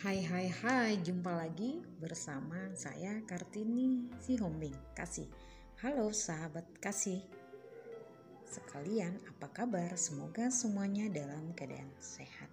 Hai, jumpa lagi bersama saya Kartini Sihombing kasih. Halo sahabat kasih sekalian, apa kabar? Semoga semuanya dalam keadaan sehat.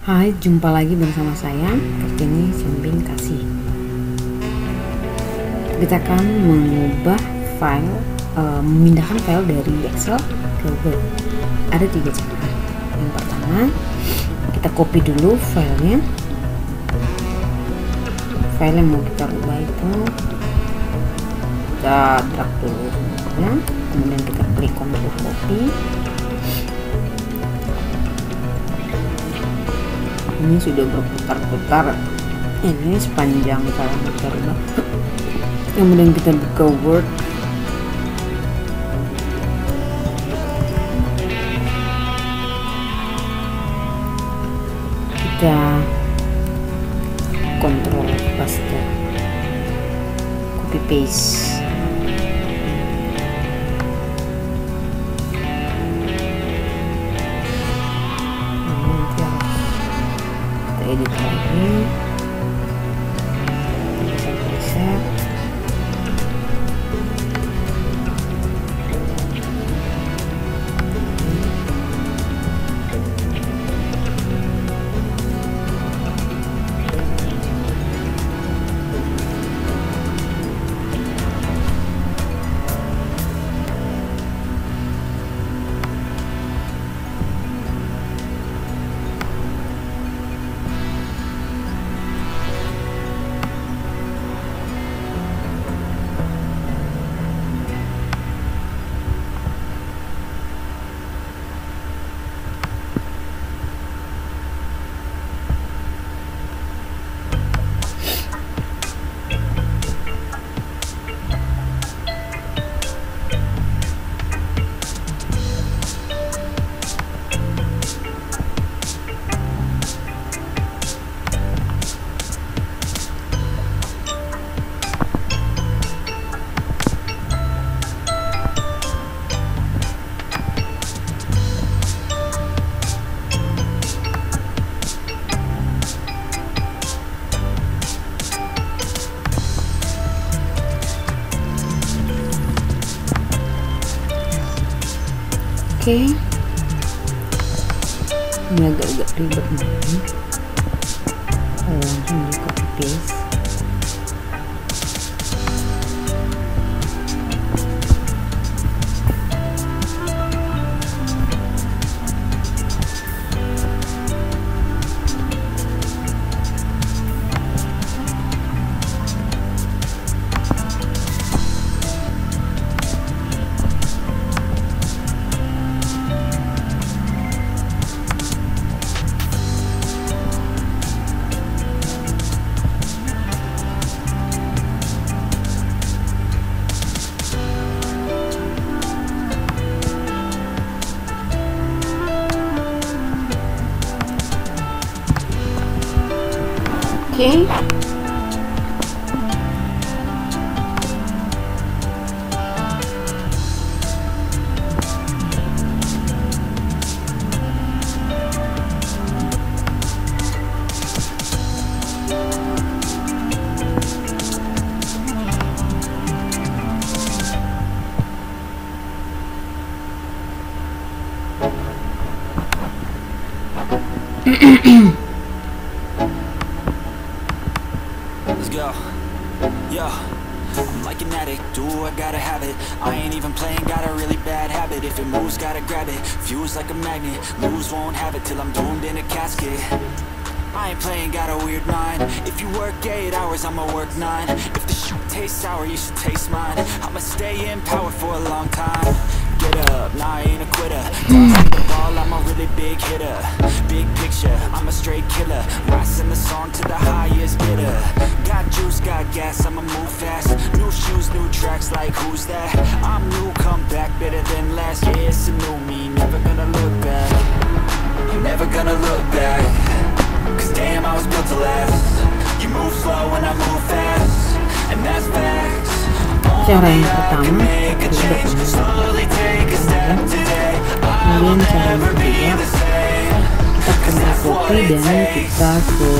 Hai, jumpa lagi bersama saya Kartini Sihombing kasih. Kita akan mengubah file, memindahkan file dari Excel ke Word. Ada 3 cara. Yang pertama, kita copy dulu filenya. File yang mau kita ubah itu kita drag dulu ya. Kemudian kita klik untuk copy. Ini sudah berputar-putar, ini sepanjang file kita rubah. Kemudian kita buka Word, kita kontrol paste, copy paste. Edit lagi, bisa preset. Oke, ini agak ribet nih. Langsung di copy paste. Oke. Let's go. Yo, I'm like an addict, do I gotta have it. I ain't even playing, got a really bad habit. If it moves, gotta grab it, fuse like a magnet. Lose, won't have it till I'm doomed in a casket. I ain't playing, got a weird mind. If you work 8 hours, I'ma work 9. If the shit tastes sour, you should taste mine. I'ma stay in power for a long time. Get up, nah I ain't a quitter. Toss me the ball, I'm a really big hitter. big picture, I'm a straight killer. Rising the song to the highest bidder. Got juice, got gas, I'ma move fast. New shoes, new tracks, like who's that? I'm new, come back, better than last. Yeah, it's a new me, never gonna look back. Never gonna look back. Cause damn, I was built to last. You move slow and I move fast, and that's facts. Cara yang pertama, kemudian cara yang kedua, kita control copy dan kita ke space, ya. Kita pilih yang worship object.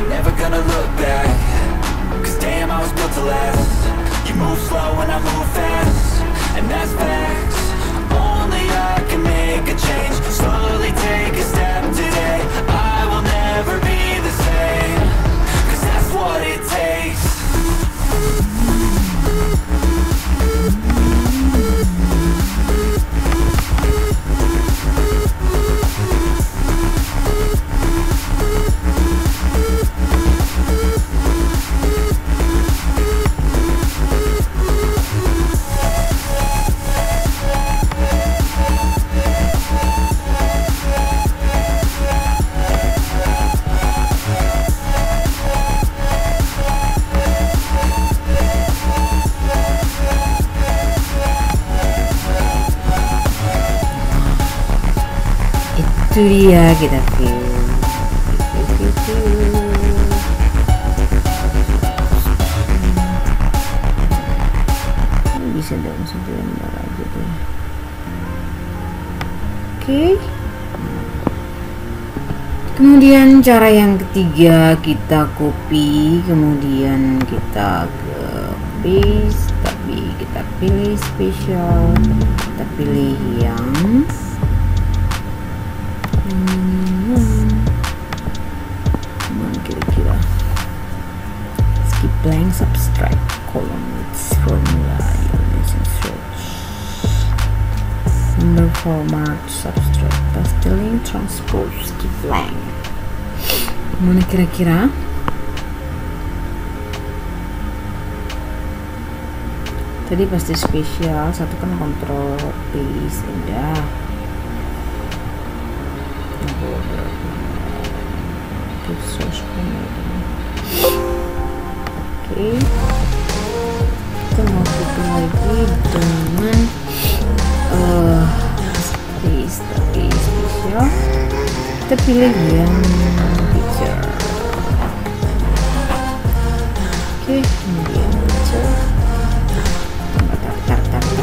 Never gonna look back. Cause damn, I was built to last. You move slow and I move fast, and that's facts. Only I can make a change. Slowly take a step today. I will never be the same. Cause that's what it takes. Itu dia, kita view. Ini bisa dong sebentar aja deh. Oke. Kemudian cara yang ketiga, kita copy, kemudian kita ke paste, tapi kita pilih spesial, kita pilih yang mana kira-kira skip blank, subtract column with formula, using search, number format, subtract, pastelin, transpose, skip blank. Mana kira-kira tadi pasti spesial, satu kan kontrol paste, udah. Oke, kita mau copy lagi dengan space, tapi spesial kita pilih yang picture. Oke, kemudian picture, tarik.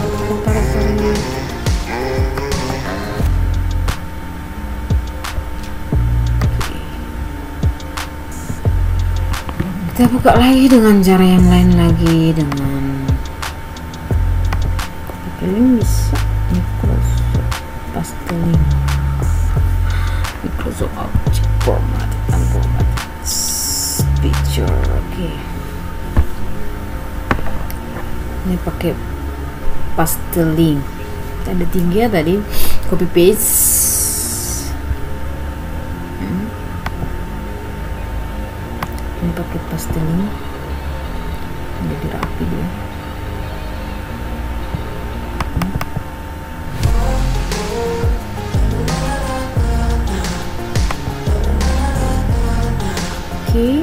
Kita buka lagi dengan cara yang lain lagi, dengan pilih bisa Microsoft pastelin, Microsoft object format dan format picture. Oke. Ini pakai pastelin. Ada 3 tadi, copy paste. Ini pakai pastelin, jadi rapi dia. Oke.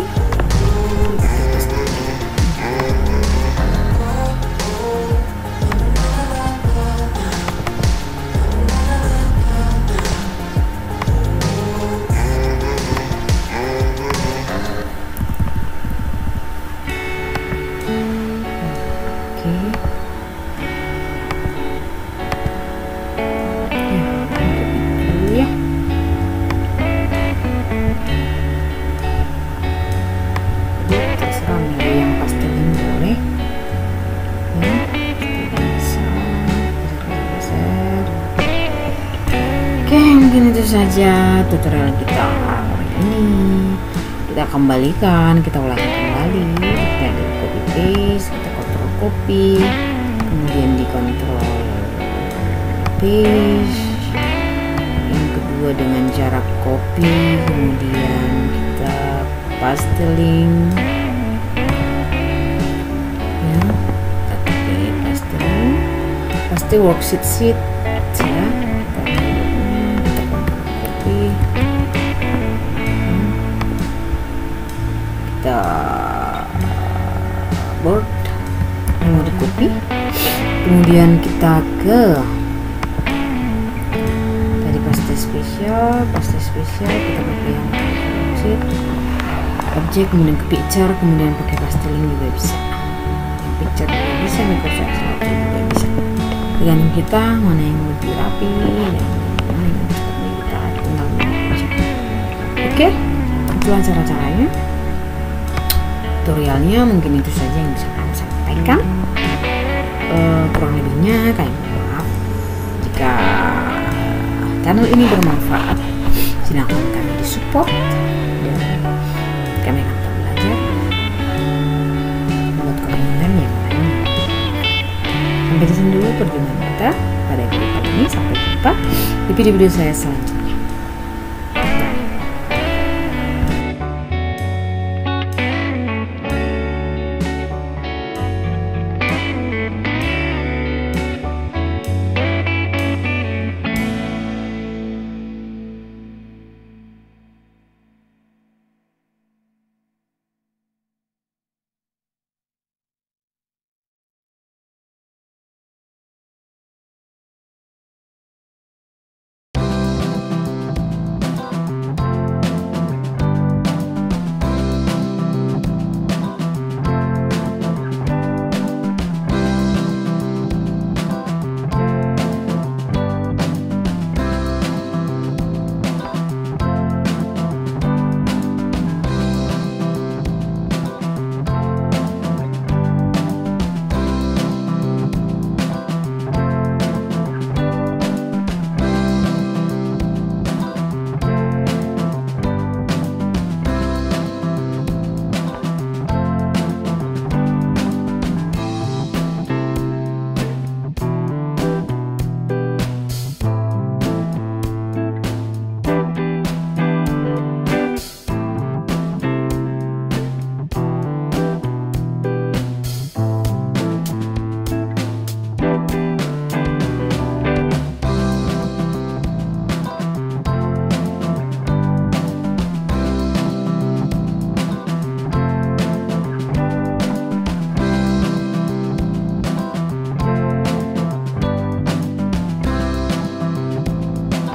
mungkin itu saja tutorial kita hari ini. Kita kembalikan, kita ulangi kembali. Kita di copy paste, kita kontrol copy, kemudian di kontrol paste. Yang kedua dengan cara copy, kemudian kita paste link. Ya, paste worksheet ya. Kita board mau di copy, kemudian kita ke tadi paste spesial kita pakai yang objek, kemudian ke picture, kemudian pakai paste link juga bisa, yang picture juga bisa, Microsoft juga bisa, tergantung kita mana yang lebih rapi dan mana yang kita tinggal aja. Oke, itulah cara-caranya. Tutorialnya mungkin itu saja yang bisa kami sampaikan. Kurang lebihnya kami maaf. Jika channel ini bermanfaat, silahkan kami disupport dan kami akan belajar membuat konten yang lain. Sampai di sini dulu perjumpaan kita pada video kali ini. Sampai jumpa di video-video saya selanjutnya.